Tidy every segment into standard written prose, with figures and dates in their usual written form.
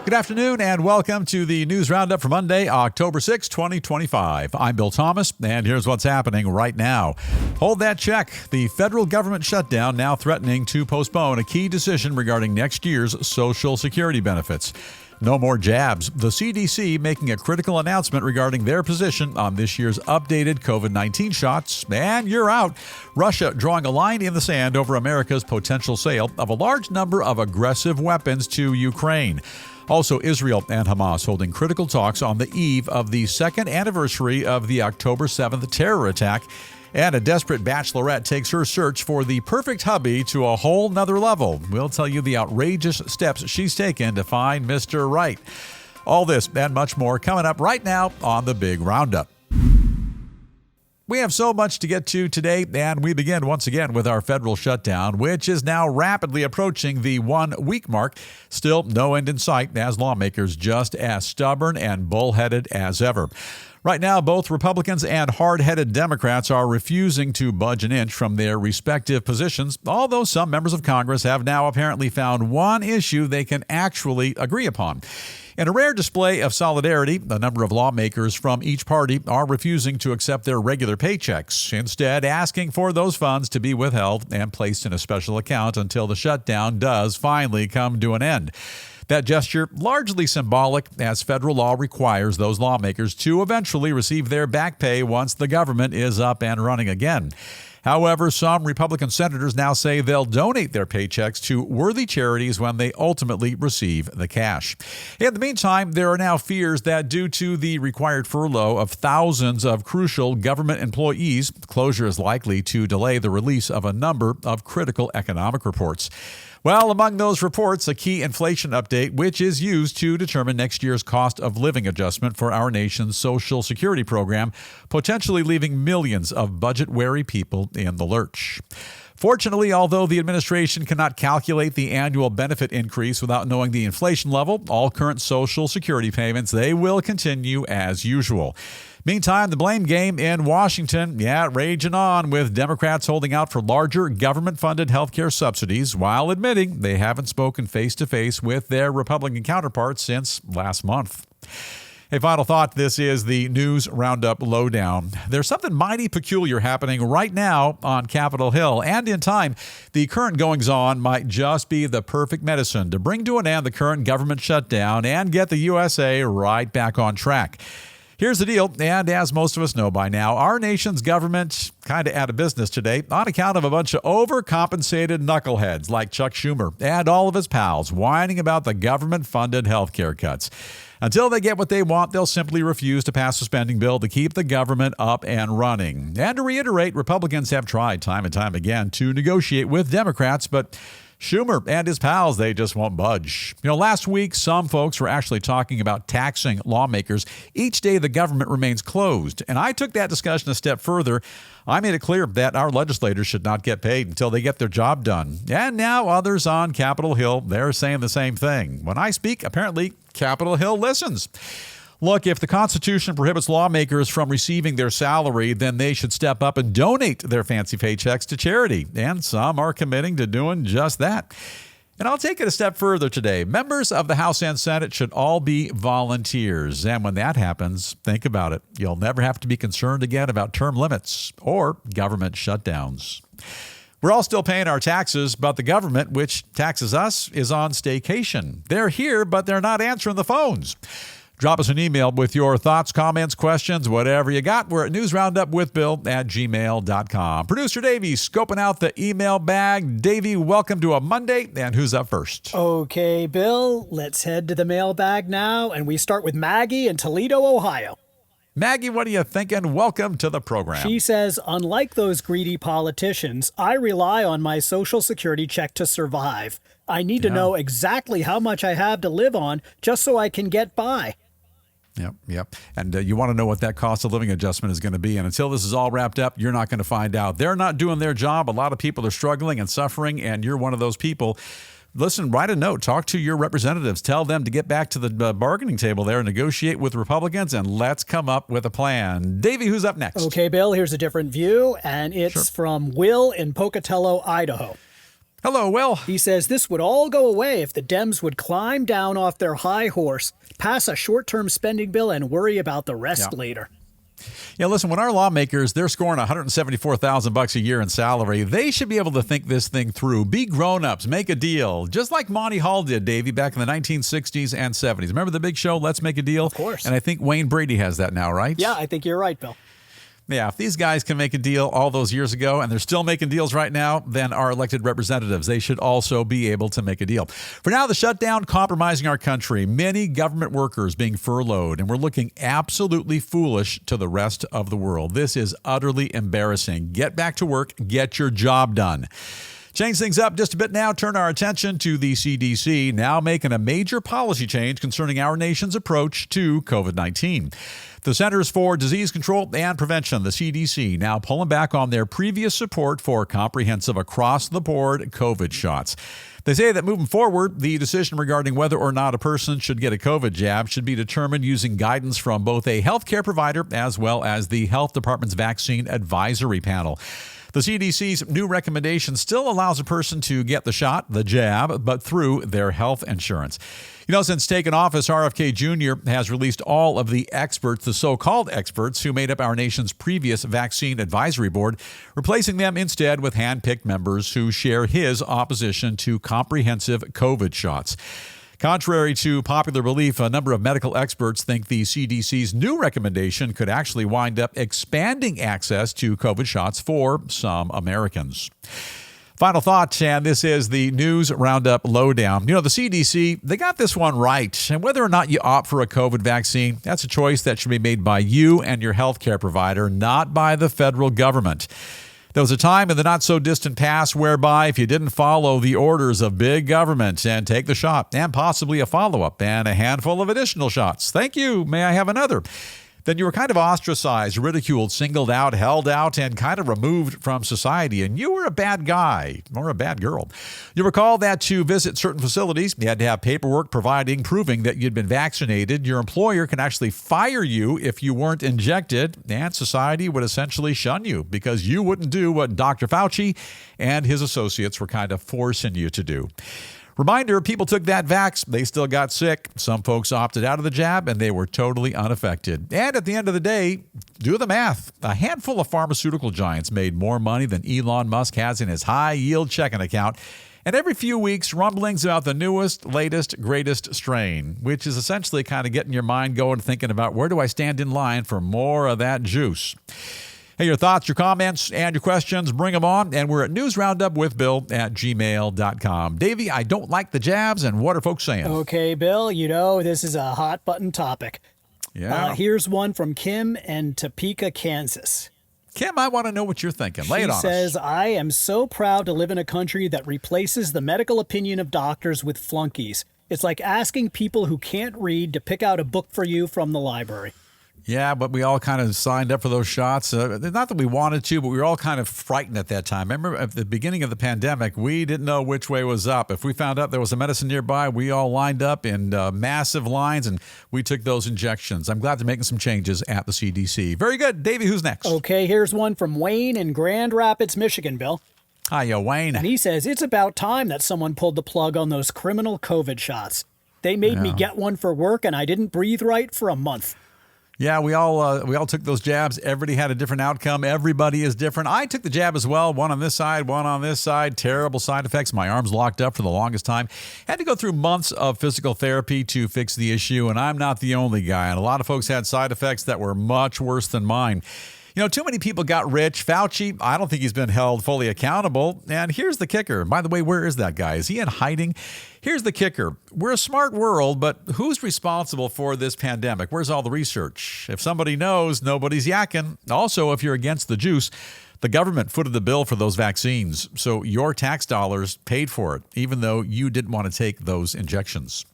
Good afternoon and welcome to the News Roundup for Monday, October 6, 2025. I'm Bill Thomas, and here's what's happening right now. Hold that check. The federal government shutdown now threatening to postpone a key decision regarding next year's Social Security benefits. No more jabs. The CDC making a critical announcement regarding their position on this year's updated COVID-19 shots. And you're out. Russia drawing a line in the sand over America's potential sale of a large number of aggressive weapons to Ukraine. Also, Israel and Hamas holding critical talks on the eve of the second anniversary of the October 7th terror attack. And a desperate bachelorette takes her search for the perfect hubby to a whole nother level. We'll tell you the outrageous steps she's taken to find Mr. Right. All this and much more coming up right now on the Big Roundup. We have so much to get to today, and we begin once again with our federal shutdown, which is now rapidly approaching the 1 week mark. Still no end in sight as lawmakers just as stubborn and bullheaded as ever. Right now, both Republicans and hard-headed Democrats are refusing to budge an inch from their respective positions, although some members of Congress have now apparently found one issue they can actually agree upon. In a rare display of solidarity, a number of lawmakers from each party are refusing to accept their regular paychecks, instead asking for those funds to be withheld and placed in a special account until the shutdown does finally come to an end. That gesture largely symbolic, as federal law requires those lawmakers to eventually receive their back pay once the government is up and running again. However, some Republican senators now say they'll donate their paychecks to worthy charities when they ultimately receive the cash. In the meantime, there are now fears that due to the required furlough of thousands of crucial government employees, closure is likely to delay the release of a number of critical economic reports. Well, among those reports, a key inflation update, which is used to determine next year's cost of living adjustment for our nation's Social Security program, potentially leaving millions of budget-wary people in the lurch. Fortunately, although the administration cannot calculate the annual benefit increase without knowing the inflation level, all current Social Security payments, they will continue as usual. Meantime, the blame game in Washington, raging on, with Democrats holding out for larger government-funded health care subsidies while admitting they haven't spoken face-to-face with their Republican counterparts since last month. A final thought, this is the News Roundup Lowdown. There's something mighty peculiar happening right now on Capitol Hill, and in time, the current goings-on might just be the perfect medicine to bring to an end the current government shutdown and get the USA right back on track. Here's the deal, and as most of us know by now, our nation's government kind of out of business today on account of a bunch of overcompensated knuckleheads like Chuck Schumer and all of his pals whining about the government-funded health care cuts. Until they get what they want, they'll simply refuse to pass a spending bill to keep the government up and running. And to reiterate, Republicans have tried time and time again to negotiate with Democrats, but Schumer and his pals, they just won't budge. Last week, some folks were actually talking about taxing lawmakers each day the government remains closed. And I took that discussion a step further. I made it clear that our legislators should not get paid until they get their job done. And now others on Capitol Hill, they're saying the same thing. When I speak, apparently Capitol Hill listens. Look, if the Constitution prohibits lawmakers from receiving their salary, then they should step up and donate their fancy paychecks to charity. And some are committing to doing just that. And I'll take it a step further today. Members of the House and Senate should all be volunteers. And when that happens, think about it. You'll never have to be concerned again about term limits or government shutdowns. We're all still paying our taxes, but the government, which taxes us, is on staycation. They're here, but they're not answering the phones. Drop us an email with your thoughts, comments, questions, whatever you got. We're at newsroundupwithbill@gmail.com. Producer Davey scoping out the email bag. Davey, welcome to a Monday. And who's up first? Okay, Bill, let's head to the mailbag now. And we start with Maggie in Toledo, Ohio. Maggie, what are you thinking? Welcome to the program. She says, unlike those greedy politicians, I rely on my Social Security check to survive. I need to know exactly how much I have to live on just so I can get by. Yep. And you want to know what that cost of living adjustment is going to be. And until this is all wrapped up, you're not going to find out. They're not doing their job. A lot of people are struggling and suffering, and you're one of those people. Listen, write a note. Talk to your representatives. Tell them to get back to the bargaining table there and negotiate with Republicans, and let's come up with a plan. Davey, who's up next? Okay, Bill, here's a different view, and it's from Will in Pocatello, Idaho. Hello, Will. He says this would all go away if the Dems would climb down off their high horse, pass a short-term spending bill, and worry about the rest later. Yeah, listen, when our lawmakers, they're scoring $174,000 a year in salary, they should be able to think this thing through. Be grown-ups, make a deal, just like Monty Hall did, Davey, back in the 1960s and 70s. Remember the big show, Let's Make a Deal? Of course. And I think Wayne Brady has that now, right? Yeah, I think you're right, Bill. Yeah, if these guys can make a deal all those years ago and they're still making deals right now, then our elected representatives, they should also be able to make a deal. For now, the shutdown compromising our country, many government workers being furloughed, and we're looking absolutely foolish to the rest of the world. This is utterly embarrassing. Get back to work. Get your job done. Change things up just a bit now. Turn our attention to the CDC, now making a major policy change concerning our nation's approach to COVID-19. The Centers for Disease Control and Prevention, the CDC, now pulling back on their previous support for comprehensive across-the-board COVID shots. They say that moving forward, the decision regarding whether or not a person should get a COVID jab should be determined using guidance from both a healthcare provider as well as the health department's vaccine advisory panel. The CDC's new recommendation still allows a person to get the shot, the jab, but through their health insurance. You know, since taking office, RFK Jr. has released all of the experts, the so-called experts, who made up our nation's previous vaccine advisory board, replacing them instead with hand-picked members who share his opposition to comprehensive COVID shots. Contrary to popular belief, a number of medical experts think the CDC's new recommendation could actually wind up expanding access to COVID shots for some Americans. Final thought, and this is the News Roundup Lowdown. You know, the CDC, they got this one right. And whether or not you opt for a COVID vaccine, that's a choice that should be made by you and your healthcare provider, not by the federal government. There was a time in the not-so-distant past whereby if you didn't follow the orders of big government and take the shot and possibly a follow-up and a handful of additional shots, thank you, may I have another, then you were kind of ostracized, ridiculed, singled out, held out, and kind of removed from society, and you were a bad guy or a bad girl. You recall that to visit certain facilities, you had to have paperwork proving that you'd been vaccinated. Your employer can actually fire you if you weren't injected, and society would essentially shun you because you wouldn't do what Dr. Fauci and his associates were kind of forcing you to do. Reminder, people took that vax, they still got sick. Some folks opted out of the jab, and they were totally unaffected. And at the end of the day, do the math. A handful of pharmaceutical giants made more money than Elon Musk has in his high-yield checking account. And every few weeks, rumblings about the newest, latest, greatest strain, which is essentially kind of getting your mind going, thinking about where do I stand in line for more of that juice. Hey, your thoughts, your comments, and your questions, bring them on. And we're at newsroundupwithbill@gmail.com. Davey, I don't like the jabs, and what are folks saying? Okay, Bill, you know, this is a hot button topic. Yeah. Here's one from Kim in Topeka, Kansas. Kim, I want to know what you're thinking. Lay it on us. She says, I am so proud to live in a country that replaces the medical opinion of doctors with flunkies. It's like asking people who can't read to pick out a book for you from the library. Yeah, but we all kind of signed up for those shots. Not that we wanted to, but we were all kind of frightened at that time. Remember, at the beginning of the pandemic, we didn't know which way was up. If we found out there was a medicine nearby, we all lined up in massive lines, and we took those injections. I'm glad they're making some changes at the CDC. Very good. Davey, who's next? Okay, here's one from Wayne in Grand Rapids, Michigan, Bill. Hiya, Wayne. And he says, it's about time that someone pulled the plug on those criminal COVID shots. They made me get one for work, and I didn't breathe right for a month. Yeah, we all took those jabs. Everybody had a different outcome. Everybody is different. I took the jab as well. One on this side, one on this side. Terrible side effects. My arms locked up for the longest time. Had to go through months of physical therapy to fix the issue, and I'm not the only guy. And a lot of folks had side effects that were much worse than mine. You know, too many people got rich. Fauci, I don't think he's been held fully accountable. And here's the kicker. By the way, where is that guy? Is he in hiding? Here's the kicker. We're a smart world, but who's responsible for this pandemic? Where's all the research? If somebody knows, nobody's yakking. Also, if you're against the juice, the government footed the bill for those vaccines. So your tax dollars paid for it, even though you didn't want to take those injections.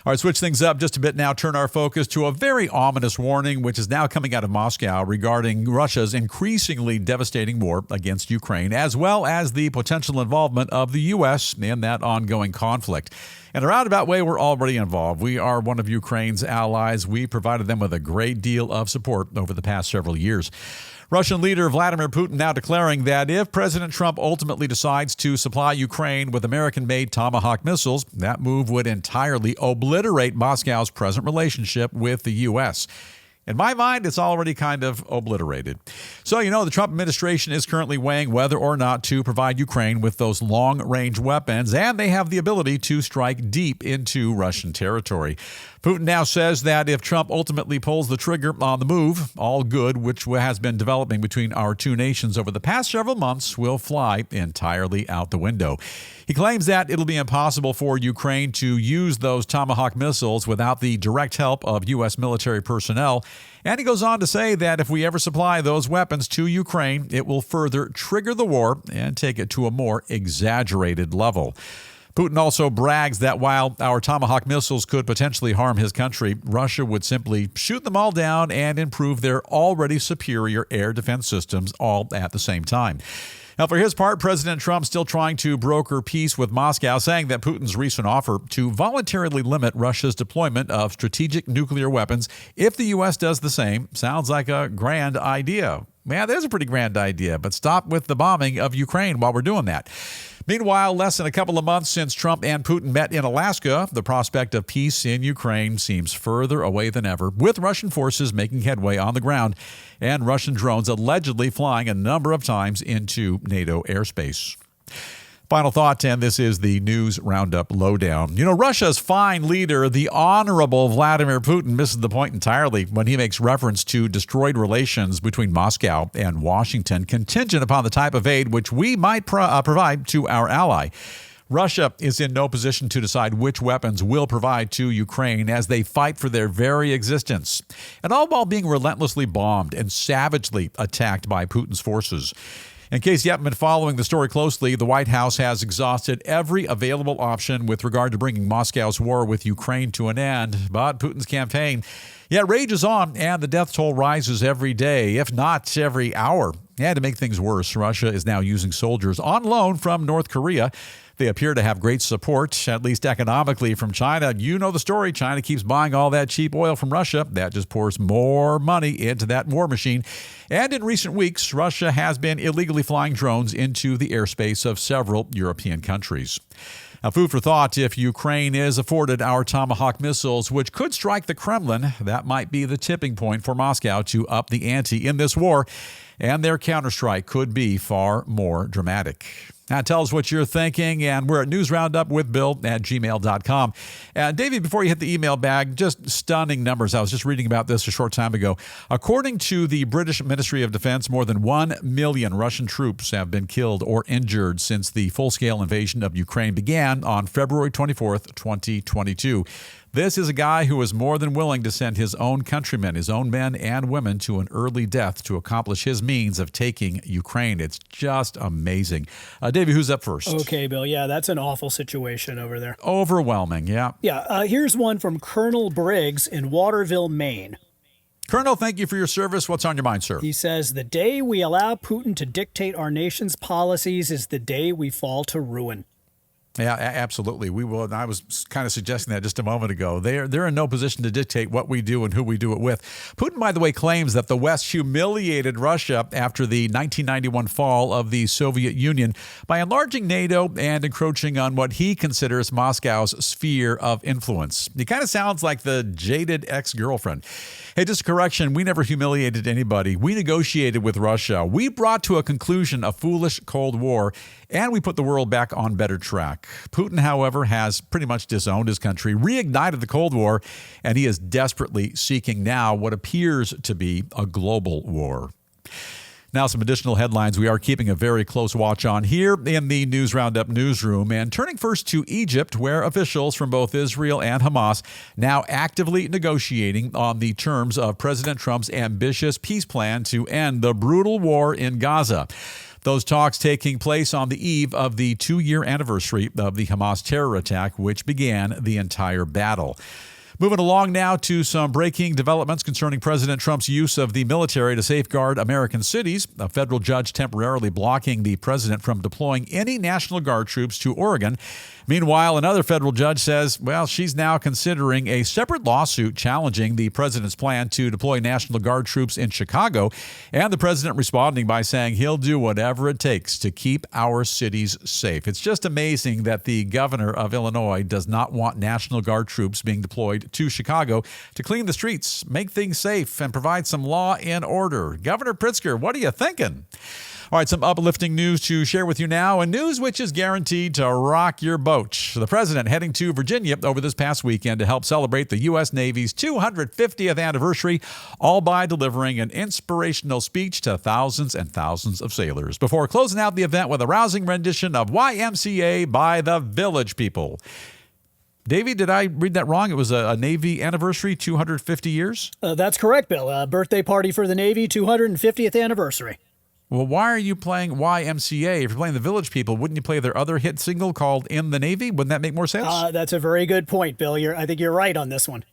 All right, switch things up just a bit now. Turn our focus to a very ominous warning, which is now coming out of Moscow regarding Russia's increasingly devastating war against Ukraine, as well as the potential involvement of the U.S. in that ongoing conflict. In a roundabout way, we're already involved. We are one of Ukraine's allies. We provided them with a great deal of support over the past several years. Russian leader Vladimir Putin now declaring that if President Trump ultimately decides to supply Ukraine with American-made Tomahawk missiles, that move would entirely obliterate Moscow's present relationship with the U.S. In my mind, it's already kind of obliterated. So, the Trump administration is currently weighing whether or not to provide Ukraine with those long-range weapons, and they have the ability to strike deep into Russian territory. Putin now says that if Trump ultimately pulls the trigger on the move, all good, which has been developing between our two nations over the past several months, will fly entirely out the window. He claims that it'll be impossible for Ukraine to use those Tomahawk missiles without the direct help of U.S. military personnel. And he goes on to say that if we ever supply those weapons to Ukraine, it will further trigger the war and take it to a more exaggerated level. Putin also brags that while our Tomahawk missiles could potentially harm his country, Russia would simply shoot them all down and improve their already superior air defense systems all at the same time. Now, for his part, President Trump still trying to broker peace with Moscow, saying that Putin's recent offer to voluntarily limit Russia's deployment of strategic nuclear weapons if the U.S. does the same sounds like a grand idea. Man, that is a pretty grand idea, but stop with the bombing of Ukraine while we're doing that. Meanwhile, less than a couple of months since Trump and Putin met in Alaska, the prospect of peace in Ukraine seems further away than ever, with Russian forces making headway on the ground and Russian drones allegedly flying a number of times into NATO airspace. Final thought, and this is the News Roundup Lowdown. Russia's fine leader, the Honorable Vladimir Putin, misses the point entirely when he makes reference to destroyed relations between Moscow and Washington, contingent upon the type of aid which we might provide to our ally. Russia is in no position to decide which weapons we'll provide to Ukraine as they fight for their very existence, and all while being relentlessly bombed and savagely attacked by Putin's forces. In case you haven't been following the story closely, the White House has exhausted every available option with regard to bringing Moscow's war with Ukraine to an end. But Putin's campaign yet rages on, and the death toll rises every day, if not every hour. And to make things worse, Russia is now using soldiers on loan from North Korea. They appear to have great support, at least economically, from China. You know the story. China keeps buying all that cheap oil from Russia. That just pours more money into that war machine. And in recent weeks, Russia has been illegally flying drones into the airspace of several European countries. Now, food for thought, if Ukraine is afforded our Tomahawk missiles, which could strike the Kremlin, that might be the tipping point for Moscow to up the ante in this war, and their counterstrike could be far more dramatic. Now, tell us what you're thinking, and we're at newsroundupwithbill@gmail.com. And Davey, before you hit the email bag, just stunning numbers. I was just reading about this a short time ago. According to the British Ministry of Defense, more than 1 million Russian troops have been killed or injured since the full-scale invasion of Ukraine began on February 24th, 2022. This is a guy who is more than willing to send his own countrymen, his own men and women, to an early death to accomplish his means of taking Ukraine. It's just amazing. Davey, who's up first? Okay, Bill. Yeah, that's an awful situation over there. Overwhelming, yeah. Yeah, here's one from Colonel Briggs in Waterville, Maine. Colonel, thank you for your service. What's on your mind, sir? He says, the day we allow Putin to dictate our nation's policies is the day we fall to ruin. Yeah, absolutely. We will. And I was kind of suggesting that just a moment ago. They're in no position to dictate what we do and who we do it with. Putin, by the way, claims that the West humiliated Russia after the 1991 fall of the Soviet Union by enlarging NATO and encroaching on what he considers Moscow's sphere of influence. He kind of sounds like the jaded ex-girlfriend. Hey, just a correction. We never humiliated anybody. We negotiated with Russia. We brought to a conclusion a foolish Cold War, and we put the world back on better track. Putin, however, has pretty much disowned his country, reignited the Cold War, and he is desperately seeking now what appears to be a global war. Now, some additional headlines we are keeping a very close watch on here in the News Roundup newsroom. And turning first to Egypt, where officials from both Israel and Hamas now actively negotiating on the terms of President Trump's ambitious peace plan to end the brutal war in Gaza. Those talks taking place on the eve of the 2-year anniversary of the Hamas terror attack, which began the entire battle. Moving along now to some breaking developments concerning President Trump's use of the military to safeguard American cities. A federal judge temporarily blocking the president from deploying any National Guard troops to Oregon. Meanwhile, another federal judge says, well, she's now considering a separate lawsuit challenging the president's plan to deploy National Guard troops in Chicago. And the president responding by saying he'll do whatever it takes to keep our cities safe. It's just amazing that the governor of Illinois does not want National Guard troops being deployed to Chicago to clean the streets, make things safe, and provide some law and order. Governor Pritzker, what are you thinking? All right, some uplifting news to share with you now, and news which is guaranteed to rock your boat. The president heading to Virginia over this past weekend to help celebrate the U.S. Navy's 250th anniversary, all by delivering an inspirational speech to thousands and thousands of sailors before closing out the event with a rousing rendition of YMCA by the Village People. Davey, did I read that wrong? It was a Navy anniversary, 250 years? That's correct, Bill. A birthday party for the Navy, 250th anniversary. Well, why are you playing YMCA? If you're playing the Village People, wouldn't you play their other hit single called In the Navy? Wouldn't that make more sense? That's a very good point, Bill. I think you're right on this one.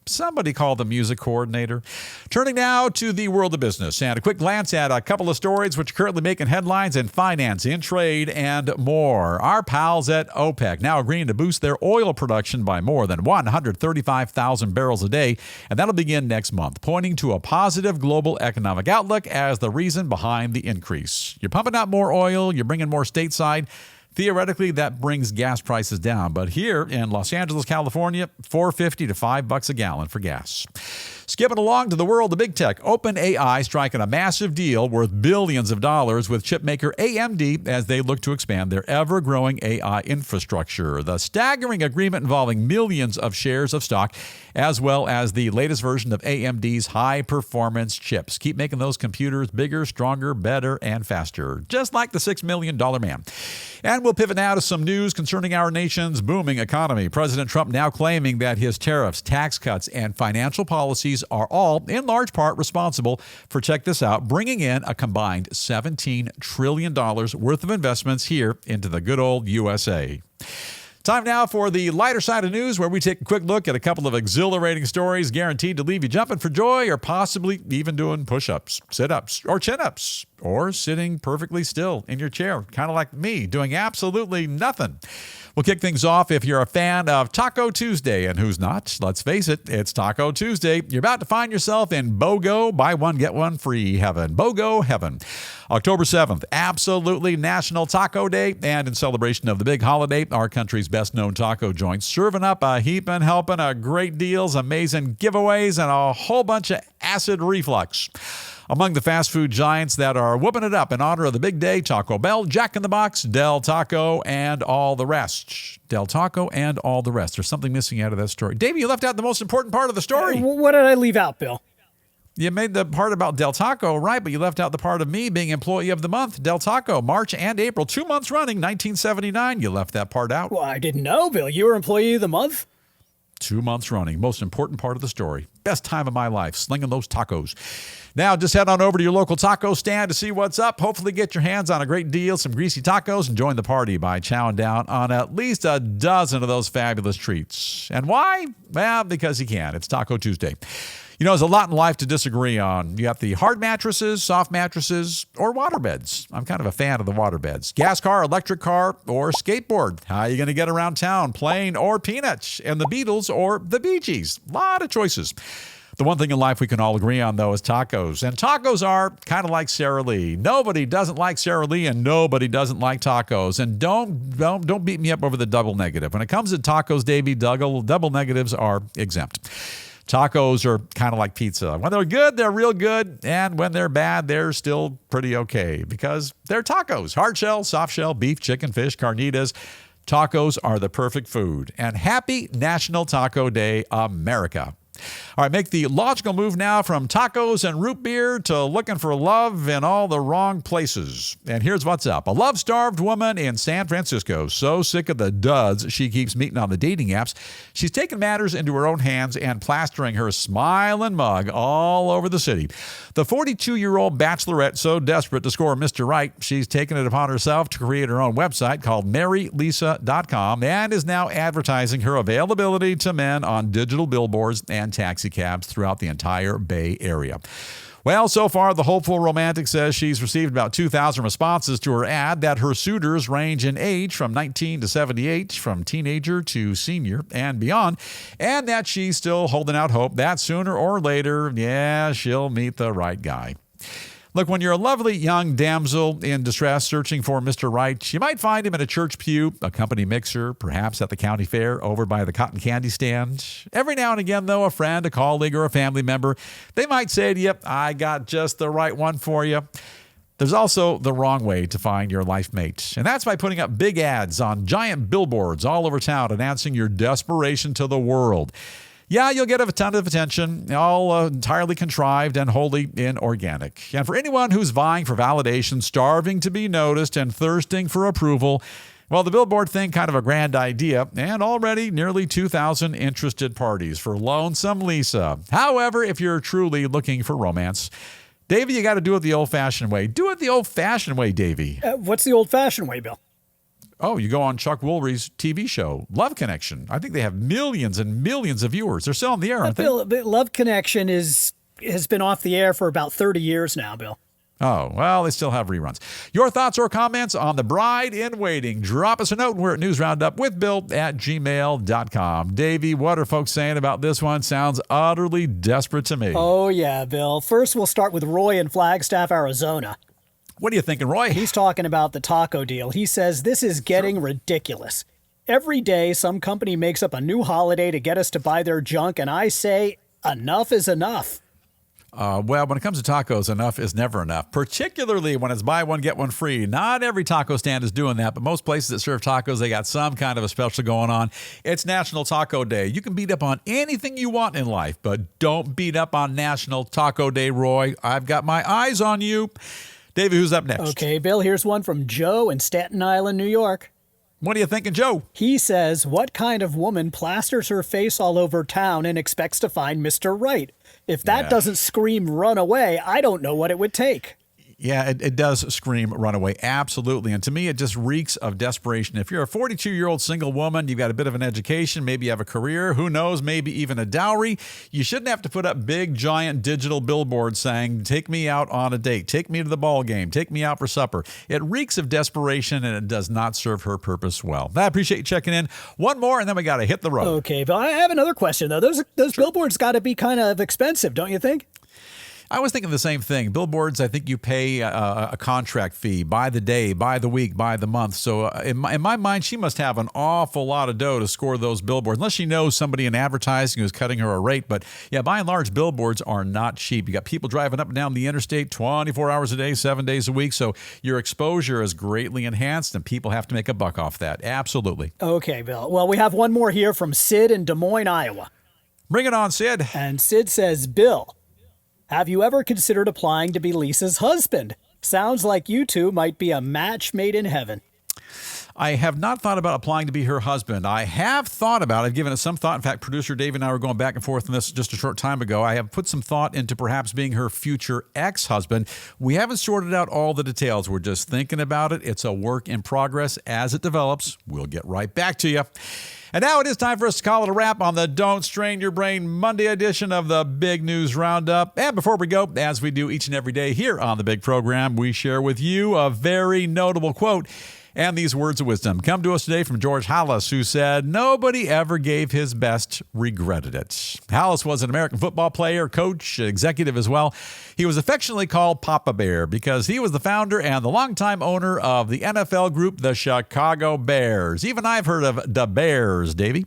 Somebody call the music coordinator. Turning now to the world of business and a quick glance at a couple of stories which are currently making headlines in finance, in trade, and more. Our pals at OPEC now agreeing to boost their oil production by more than 135,000 barrels a day, and that'll begin next month, pointing to a positive global economic outlook as the reason behind the increase. You're pumping out more oil, you're bringing more stateside. Theoretically, that brings gas prices down. But here in Los Angeles, California, $4.50 to $5 a gallon for gas. Skipping along to the world of big tech, OpenAI striking a massive deal worth billions of dollars with chipmaker AMD as they look to expand their ever-growing AI infrastructure. The staggering agreement involving millions of shares of stock, as well as the latest version of AMD's high-performance chips. Keep making those computers bigger, stronger, better, and faster, just like the $6 million man. And we'll pivot now to some news concerning our nation's booming economy. President Trump now claiming that his tariffs, tax cuts, and financial policies are all, in large part, responsible for, check this out, bringing in a combined $17 trillion worth of investments here into the good old USA. Time now for the lighter side of news, where we take a quick look at a couple of exhilarating stories guaranteed to leave you jumping for joy or possibly even doing push-ups, sit-ups, or chin-ups, or sitting perfectly still in your chair, kind of like me, doing absolutely nothing. We'll kick things off if you're a fan of Taco Tuesday, and who's not? Let's face it, it's Taco Tuesday. You're about to find yourself in BOGO, buy one, get one free heaven. BOGO heaven. October 7th, absolutely National Taco Day, and in celebration of the big holiday, our country's best-known taco joints serving up a heaping, helping, great deals, amazing giveaways, and a whole bunch of acid reflux. Among the fast food giants that are whooping it up in honor of the big day, Taco Bell, Jack in the Box, Del Taco, and all the rest. Del Taco and all the rest. There's something missing out of that story. Davey, you left out the most important part of the story. What did I leave out, Bill? You made the part about Del Taco right, but you left out the part of me being Employee of the Month. Del Taco, March and April, 2 months running, 1979. You left that part out. Well, I didn't know, Bill. You were Employee of the Month? 2 months running. Most important part of the story. Best time of my life, slinging those tacos. Now, just head on over to your local taco stand to see what's up. Hopefully get your hands on a great deal, some greasy tacos, and join the party by chowing down on at least a dozen of those fabulous treats. And why? Well, because you can. It's Taco Tuesday. You know, there's a lot in life to disagree on. You got the hard mattresses, soft mattresses, or water beds. I'm kind of a fan of the water beds. Gas car, electric car, or skateboard. How are you going to get around town? Plain or peanuts? And the Beatles or the Bee Gees. A lot of choices. The one thing in life we can all agree on, though, is tacos. And tacos are kind of like Sara Lee. Nobody doesn't like Sara Lee, and nobody doesn't like tacos. And don't beat me up over the double negative. When it comes to tacos, Davey, double negatives are exempt. Tacos are kind of like pizza. When they're good, they're real good. And when they're bad, they're still pretty okay because they're tacos. Hard shell, soft shell, beef, chicken, fish, carnitas. Tacos are the perfect food. And happy National Taco Day, America. All right, make the logical move now from tacos and root beer to looking for love in all the wrong places. And here's what's up. A love-starved woman in San Francisco, so sick of the duds she keeps meeting on the dating apps, she's taken matters into her own hands and plastering her smiling mug all over the city. The 42-year-old bachelorette so desperate to score Mr. Right, she's taken it upon herself to create her own website called marylisa.com and is now advertising her availability to men on digital billboards and taxi cabs throughout the entire Bay Area. Well, so far, the hopeful romantic says she's received about 2,000 responses to her ad, that her suitors range in age from 19 to 78, from teenager to senior and beyond, and that she's still holding out hope that sooner or later, she'll meet the right guy. Look, when you're a lovely young damsel in distress searching for Mr. Right, you might find him in a church pew, a company mixer, perhaps at the county fair over by the cotton candy stand. Every now and again, though, a friend, a colleague, or a family member, they might say to you, I got just the right one for you. There's also the wrong way to find your life mate, and that's by putting up big ads on giant billboards all over town announcing your desperation to the world. Yeah, you'll get a ton of attention, all entirely contrived and wholly inorganic. And for anyone who's vying for validation, starving to be noticed, and thirsting for approval, well, the billboard thing, kind of a grand idea, and already nearly 2,000 interested parties for Lonesome Lisa. However, if you're truly looking for romance, Davey, you got to do it the old-fashioned way. Do it the old-fashioned way, Davey. What's the old-fashioned way, Bill? Oh, you go on Chuck Woolery's TV show, Love Connection. I think they have millions and millions of viewers. They're still on the air, aren't they? Bill, Love Connection has been off the air for about 30 years now, Bill. Oh, well, they still have reruns. Your thoughts or comments on The Bride in Waiting? Drop us a note. We're at newsroundupwithbill@gmail.com. Davey, what are folks saying about this one? Sounds utterly desperate to me. Oh, yeah, Bill. First, we'll start with Roy in Flagstaff, Arizona. What are you thinking, Roy? He's talking about the taco deal. He says, this is getting ridiculous. Every day, some company makes up a new holiday to get us to buy their junk, and I say, enough is enough. Well, when it comes to tacos, enough is never enough, particularly when it's buy one, get one free. Not every taco stand is doing that, but most places that serve tacos, they got some kind of a special going on. It's National Taco Day. You can beat up on anything you want in life, but don't beat up on National Taco Day, Roy. I've got my eyes on you. David, who's up next? Okay, Bill, here's one from Joe in Staten Island, New York. What are you thinking, Joe? He says, what kind of woman plasters her face all over town and expects to find Mr. Right? If that doesn't scream run away, I don't know what it would take. Yeah, it does scream runaway. Absolutely. And to me, it just reeks of desperation. If you're a 42-year-old single woman, you've got a bit of an education, maybe you have a career, who knows, maybe even a dowry, you shouldn't have to put up big, giant digital billboards saying, take me out on a date, take me to the ball game, take me out for supper. It reeks of desperation, and it does not serve her purpose well. I appreciate you checking in. One more, and then we got to hit the road. Okay, but I have another question, though. Those billboards got to be kind of expensive, don't you think? I was thinking the same thing. Billboards, I think you pay a contract fee by the day, by the week, by the month. So in my mind, she must have an awful lot of dough to score those billboards, unless she knows somebody in advertising who's cutting her a rate. But yeah, by and large, billboards are not cheap. You got people driving up and down the interstate 24 hours a day, 7 days a week. So your exposure is greatly enhanced, and people have to make a buck off that. Absolutely. Okay, Bill. Well, we have one more here from Sid in Des Moines, Iowa. Bring it on, Sid. And Sid says, Bill, have you ever considered applying to be Lisa's husband? Sounds like you two might be a match made in heaven. I have not thought about applying to be her husband. I have thought about it. I've given it some thought. In fact, producer Dave and I were going back and forth on this just a short time ago. I have put some thought into perhaps being her future ex-husband. We haven't sorted out all the details. We're just thinking about it. It's a work in progress. As it develops, we'll get right back to you. And now it is time for us to call it a wrap on the Don't Strain Your Brain Monday edition of the Big News Roundup. And before we go, as we do each and every day here on the Big Program, we share with you a very notable quote. And these words of wisdom come to us today from George Halas, who said, nobody ever gave his best, regretted it. Halas was an American football player, coach, executive as well. He was affectionately called Papa Bear because he was the founder and the longtime owner of the NFL group, the Chicago Bears. Even I've heard of the Bears, Davey.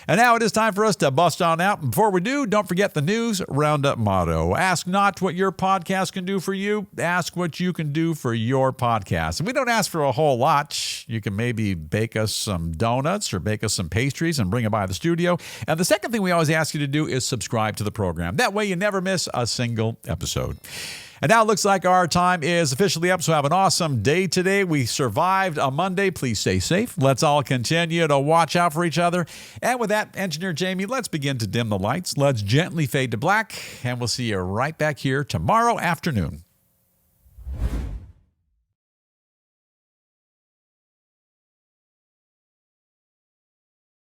And now it is time for us to bust on out. Before we do, don't forget the News Roundup motto. Ask not what your podcast can do for you. Ask what you can do for your podcast. And we don't ask for a whole lot. not, you can maybe bake us some donuts or bake us some pastries and bring it by the studio. And the second thing we always ask you to do is subscribe to the program. That way you never miss a single episode. And now it looks like our time is officially up, so have an awesome day today. We survived a Monday. Please stay safe. Let's all continue to watch out for each other. And with that, Engineer Jamie, let's begin to dim the lights. Let's gently fade to black, and we'll see you right back here tomorrow afternoon.